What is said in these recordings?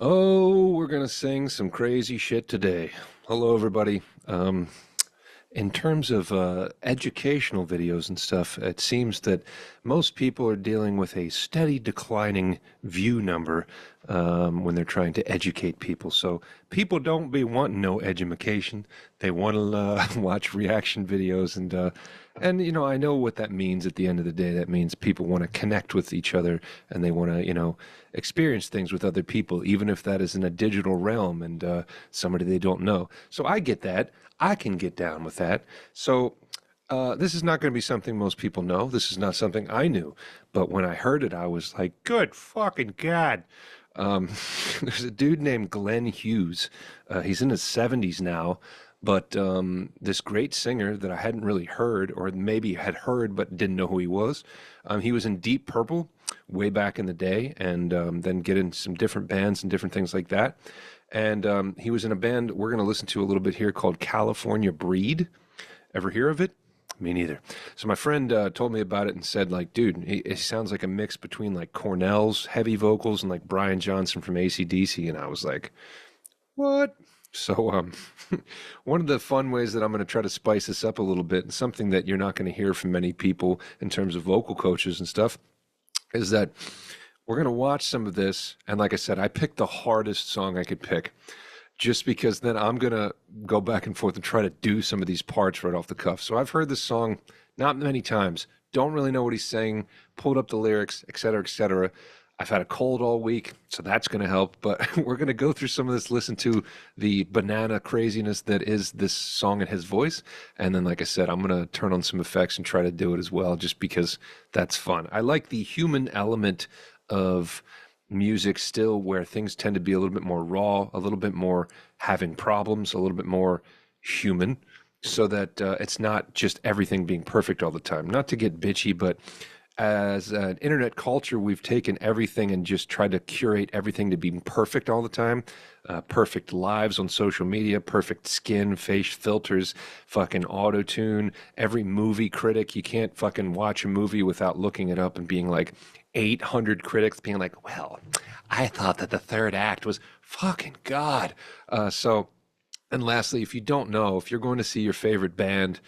Oh, we're gonna sing some crazy shit today. Hello, everybody. In terms of educational videos and stuff, it seems that most people are dealing with a steady declining view number when they're trying to educate people. So people don't be wanting no edumacation. They want to watch reaction videos and I know what that means at the end of the day. That means people want to connect with each other and they want to experience things with other people, even if that is in a digital realm and somebody they don't know. So I get that. I can get down with that. So this is not going to be something most people know. This is not something I knew. But when I heard it, I was like, good fucking God. Um, there's a dude named Glenn Hughes. He's in his 70s now. But this great singer that I hadn't really heard, or maybe had heard but didn't know who he was in Deep Purple way back in the day, and then get in some different bands and different things like that. And he was in a band we're going to listen to a little bit here called California Breed. Ever hear of it? Me neither. So my friend told me about it and said, like, dude, he sounds like a mix between like Cornell's heavy vocals and like Brian Johnson from AC/DC. And I was like, what? So one of the fun ways that I'm going to try to spice this up a little bit, and something that you're not going to hear from many people in terms of vocal coaches and stuff, is that we're going to watch some of this. And like I said, I picked the hardest song I could pick just because then I'm going to go back and forth and try to do some of these parts right off the cuff. So I've heard this song not many times, don't really know what he's saying, pulled up the lyrics, et cetera, et cetera. I've had a cold all week, so that's going to help. But we're going to go through some of this, listen to the banana craziness that is this song and his voice. And then, like I said, I'm going to turn on some effects and try to do it as well, just because that's fun. I like the human element of music still, where things tend to be a little bit more raw, a little bit more having problems, a little bit more human, so that it's not just everything being perfect all the time. Not to get bitchy, but as an internet culture, we've taken everything and just tried to curate everything to be perfect all the time. Perfect lives on social media, perfect skin, face filters, fucking auto tune. Every movie critic, you can't fucking watch a movie without looking it up and being like 800 critics being like, well, I thought that the third act was fucking God. And lastly, if you don't know, if you're going to see your favorite band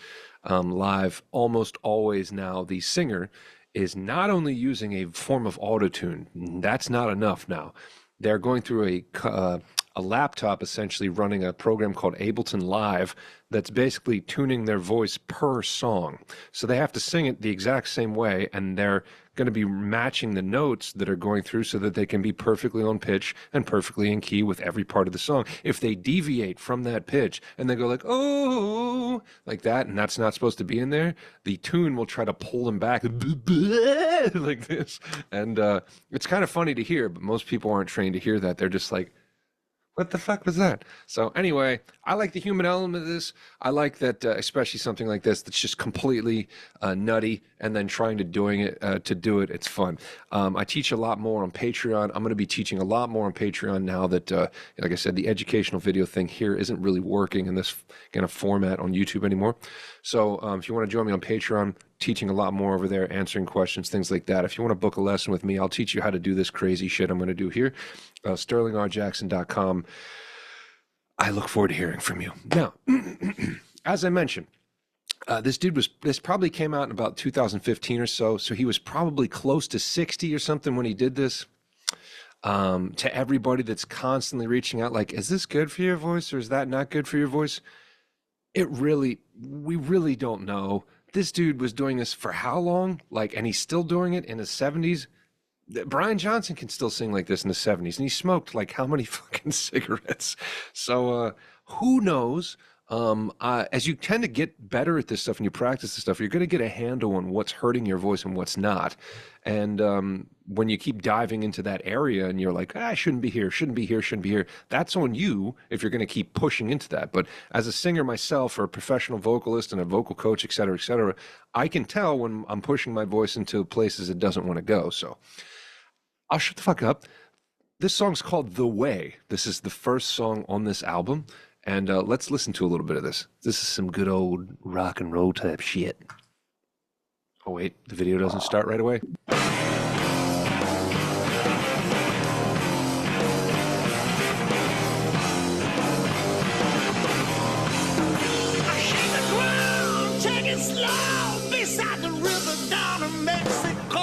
live, almost always now the singer is not only using a form of autotune, that's not enough now. They're going through a laptop, essentially running a program called Ableton Live that's basically tuning their voice per song. So they have to sing it the exact same way, and they're going to be matching the notes that are going through so that they can be perfectly on pitch and perfectly in key with every part of the song. If they deviate from that pitch and they go like, oh, like that, and that's not supposed to be in there, the tune will try to pull them back like this. And it's kind of funny to hear, but most people aren't trained to hear that. They're just like, what the fuck was that? So anyway, I like the human element of this. I like that, especially something like this that's just completely nutty, and then trying to doing it to do it. It's fun. I teach a lot more on Patreon. I'm going to be teaching a lot more on Patreon now that, like I said, the educational video thing here isn't really working in this kind of format on YouTube anymore. So if you want to join me on Patreon, teaching a lot more over there, answering questions, things like that. If you want to book a lesson with me, I'll teach you how to do this crazy shit I'm going to do here. SterlingRJackson.com. I look forward to hearing from you. Now, as I mentioned, this probably came out in about 2015 or so. So he was probably close to 60 or something when he did this. To everybody that's constantly reaching out, like, is this good for your voice or is that not good for your voice? We really don't know. This dude was doing this for how long? Like, and he's still doing it in his 70s. Brian Johnson can still sing like this in the 70s, and he smoked like how many fucking cigarettes? So who knows? As you tend to get better at this stuff and you practice this stuff, you're going to get a handle on what's hurting your voice and what's not. And when you keep diving into that area and you're like, I shouldn't be here, shouldn't be here, shouldn't be here, that's on you if you're going to keep pushing into that. But as a singer myself, or a professional vocalist and a vocal coach, et cetera, I can tell when I'm pushing my voice into places it doesn't want to go. So I'll shut the fuck up. This song's called The Way. This is the first song on this album. And let's listen to a little bit of this. This is some good old rock and roll type shit. Oh, wait, the video doesn't start right away. slow beside the river down in Mexico.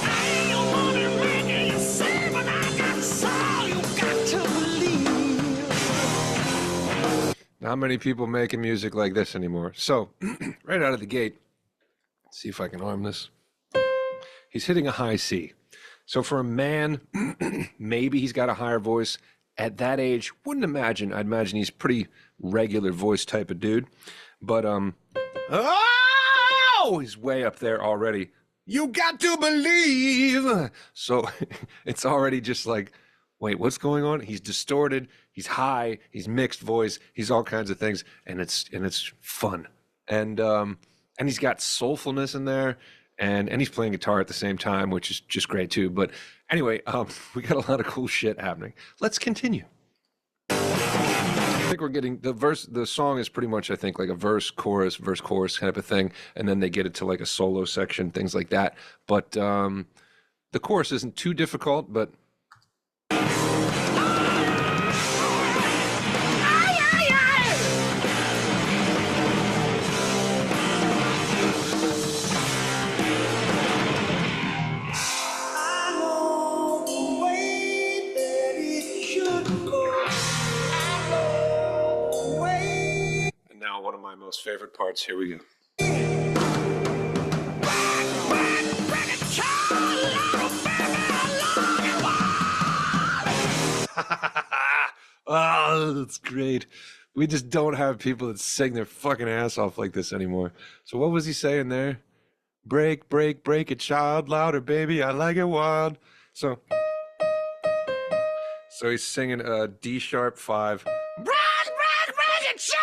I ain't no money making you say, but I got soul you got to believe. Not many people making music like this anymore. So, right out of the gate, let's see if I can arm this. He's hitting a high C. So for a man, maybe he's got a higher voice. At that age, wouldn't imagine. I'd imagine he's pretty regular voice type of dude. But oh, he's way up there already. You got to believe. So it's already just like, wait, what's going on? He's distorted, he's high, he's mixed voice, he's all kinds of things, and it's fun. And he's got soulfulness in there. And he's playing guitar at the same time, which is just great too. But anyway, we got a lot of cool shit happening. Let's continue. I think we're getting the song is pretty much, I think, like a verse, chorus kind of a thing. And then they get it to like a solo section, things like that. But the chorus isn't too difficult, but one of my most favorite parts. Here we go. Oh, that's great. We just don't have people that sing their fucking ass off like this anymore. So what was he saying there? Break, break, break it, child, louder, baby, I like it wild. So he's singing a D sharp 5. Break, break, break it, child.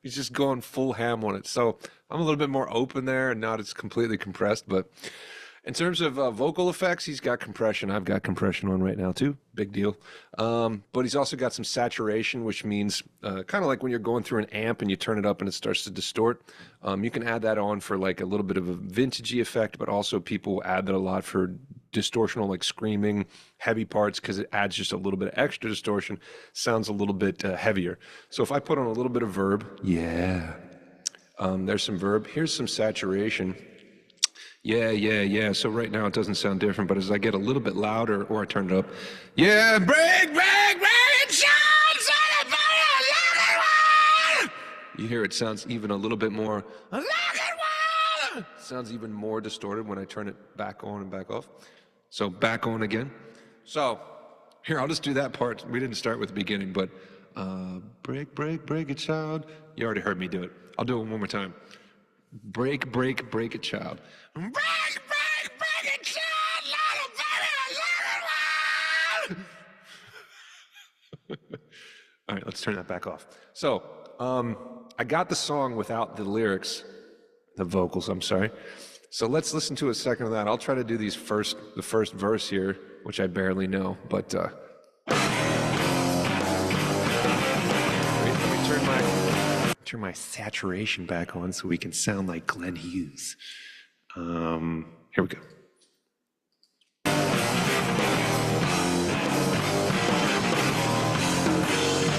He's just going full ham on it. So I'm a little bit more open there and not as completely compressed. But in terms of vocal effects, he's got compression. I've got compression on right now too. Big deal. But he's also got some saturation, which means kind of like when you're going through an amp and you turn it up and it starts to distort. You can add that on for like a little bit of a vintagey effect, but also people add that a lot for distortional, like screaming, heavy parts, because it adds just a little bit of extra distortion. Sounds a little bit heavier. So if I put on a little bit of verb, yeah, there's some verb. Here's some saturation. Yeah, yeah, yeah. So right now it doesn't sound different, but as I get a little bit louder, or I turn it up, yeah, break, break, break, shines on the fire, you hear it sounds even a little bit more, sounds even more distorted when I turn it back on and back off. So back on again. So here, I'll just do that part. We didn't start with the beginning, but break, break, break it, child. You already heard me do it. I'll do it one more time. Break, break, break it, child. Break, break, break it, child. All right, let's turn that back off. So I got the song without the lyrics, the vocals, I'm sorry. So let's listen to a second of that. I'll try to do the first verse here, which I barely know, but wait, let me turn my saturation back on so we can sound like Glenn Hughes. Here we go.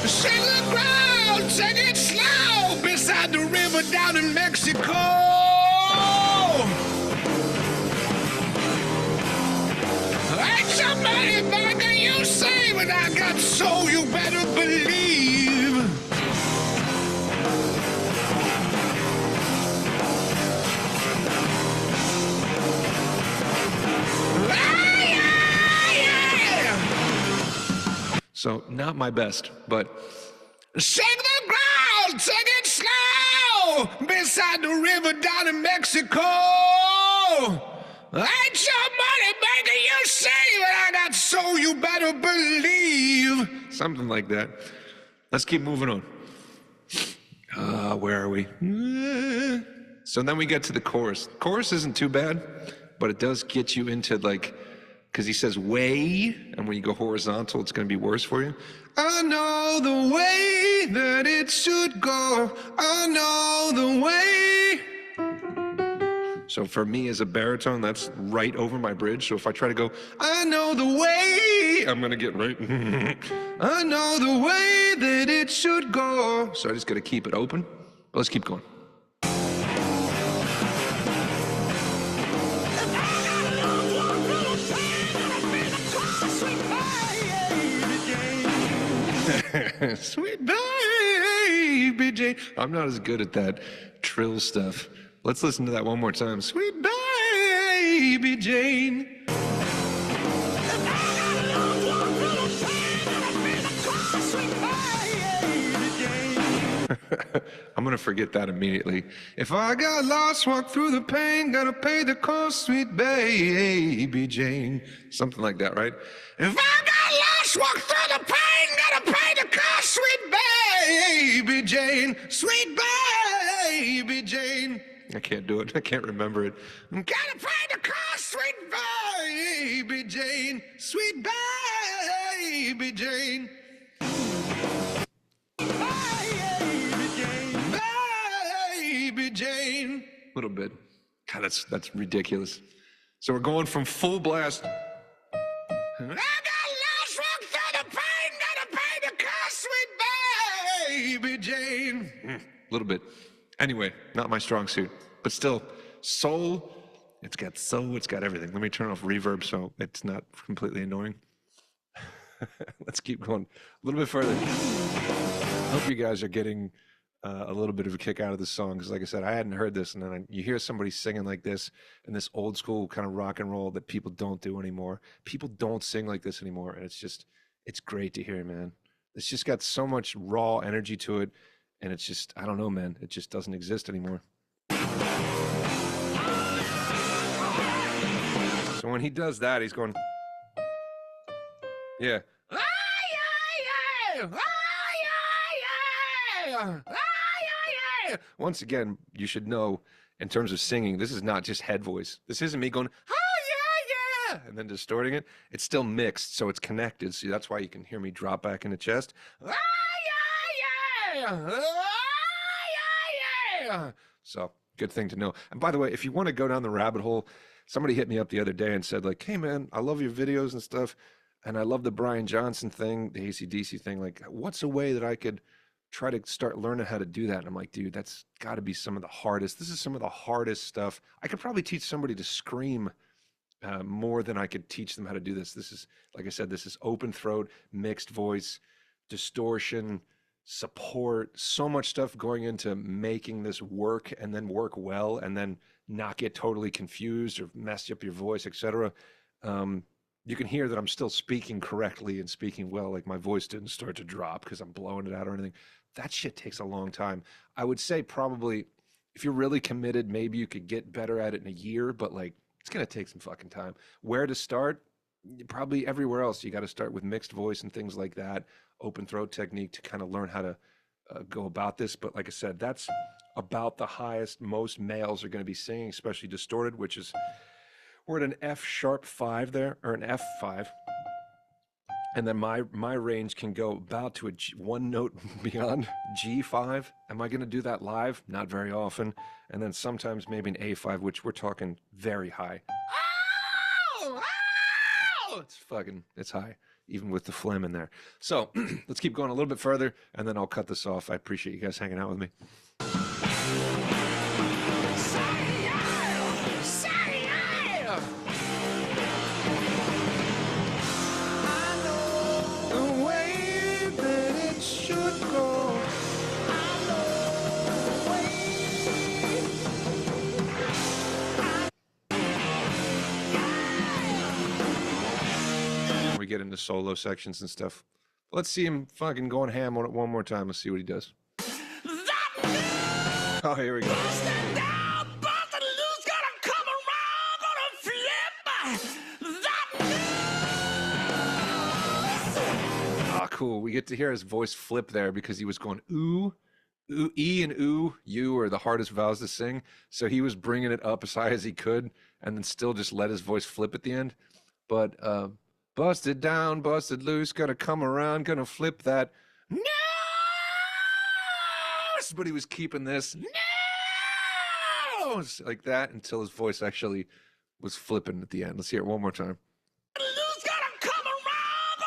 Shake the ground, take it slow beside the river down in Mexico. Ain't somebody begging you say, but I got soul, you better believe. So not my best, but shake the ground, take it slow beside the river down in Mexico. Ain't your money making you say that I got soul, you better believe. Something like that. Let's keep moving on. Where are we? So then we get to the chorus. Chorus isn't too bad, but it does get you into like, because he says way, and when you go horizontal, it's going to be worse for you. I know the way that it should go. I know the way. So for me as a baritone, that's right over my bridge. So if I try to go, I know the way I'm gonna get right. I know the way that it should go. So I just gotta keep it open. But let's keep going. Sweet baby Jane. I'm not as good at that trill stuff. Let's listen to that one more time. Sweet baby Jane. I'm gonna forget that immediately. If I got lost, walk through the pain, gotta pay the cost, sweet baby Jane. Something like that, right? If I got lost, walk through the pain, gotta pay the cost, sweet baby Jane. Sweet baby Jane. I can't do it. I can't remember it. Gotta pay the cost, sweet baby Jane. Sweet baby Jane. Baby Jane. A little bit. God, that's ridiculous. So we're going from full blast. I got lost, walk through the pain, gotta pay the cost, sweet baby Jane. A little bit. Anyway, not my strong suit, but still, soul. It's got everything. Let me turn off reverb so it's not completely annoying. Let's keep going a little bit further. I hope you guys are getting a little bit of a kick out of this song, because like I said, I hadn't heard this, and then you hear somebody singing like this and this old school kind of rock and roll that people don't do anymore. People don't sing like this anymore, and it's great to hear, man. It's just got so much raw energy to it, and it's just, I don't know, man, it just doesn't exist anymore. So when he does that, he's going, yeah. Once again, you should know, in terms of singing, this is not just head voice. This isn't me going, oh, yeah, and then distorting it. It's still mixed, so it's connected. See, that's why you can hear me drop back in the chest. So, good thing to know. And by the way, if you want to go down the rabbit hole, somebody hit me up the other day and said, like, hey, man, I love your videos and stuff, and I love the Brian Johnson thing, the AC/DC thing. Like, what's a way that I could try to start learning how to do that? And I'm like, dude, that's got to be some of the hardest. This is some of the hardest stuff. I could probably teach somebody to scream more than I could teach them how to do this. This is, like I said, this is open throat, mixed voice, distortion, support, so much stuff going into making this work and then work well and then not get totally confused or mess up your voice, etc. You can hear that I'm still speaking correctly and speaking well. Like my voice didn't start to drop because I'm blowing it out or anything. That shit takes a long time. I would say probably if you're really committed, maybe you could get better at it in a year, but like it's going to take some fucking time. Where to start? Probably everywhere else. You got to start with mixed voice and things like that, open throat technique to kind of learn how to go about this. But like I said, that's about the highest most males are going to be singing, especially distorted, which is, we're at an F sharp 5 there, or an F5. And then my range can go about to a one note beyond G5. Am I going to do that live? Not very often. And then sometimes maybe an A5, which we're talking very high. Oh! Oh! It's high, even with the phlegm in there. So let's keep going a little bit further, and then I'll cut this off. I appreciate you guys hanging out with me. We get into solo sections and stuff. Let's see him fucking going ham on it one more time. Let's see what he does. Oh, here we go. Ah, cool. We get to hear his voice flip there because he was going ooh. Ooh, E and ooh, you are the hardest vowels to sing. So he was bringing it up as high as he could and then still just let his voice flip at the end. But, busted down, busted loose, gonna come around, gonna flip that. No! But he was keeping this. No! Like that until his voice actually was flipping at the end. Let's hear it one more time. Loose, gotta come around,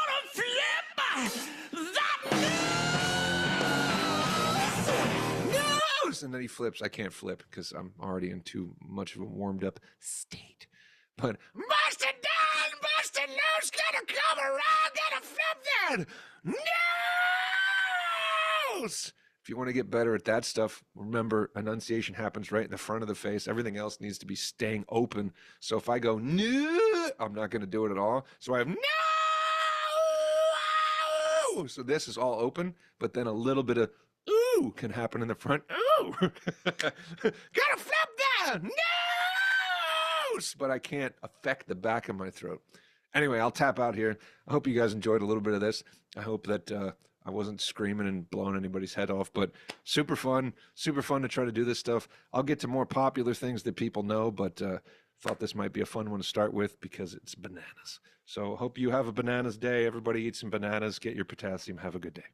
And then he flips. I can't flip because I'm already in too much of a warmed up state. But busted down, busted loose, gotta come around, gotta flip that nose. If you want to get better at that stuff, remember enunciation happens right in the front of the face. Everything else needs to be staying open. So if I go no, I'm not going to do it at all. So I have no. So this is all open, but then a little bit of ooh can happen in the front. Ooh, gotta flip that nose, but I can't affect the back of my throat. Anyway, I'll tap out here. I hope you guys enjoyed a little bit of this. I hope that I wasn't screaming and blowing anybody's head off, but super fun to try to do this stuff. I'll get to more popular things that people know, but thought this might be a fun one to start with because it's bananas. So hope you have a bananas day. Everybody eat some bananas, get your potassium. Have a good day.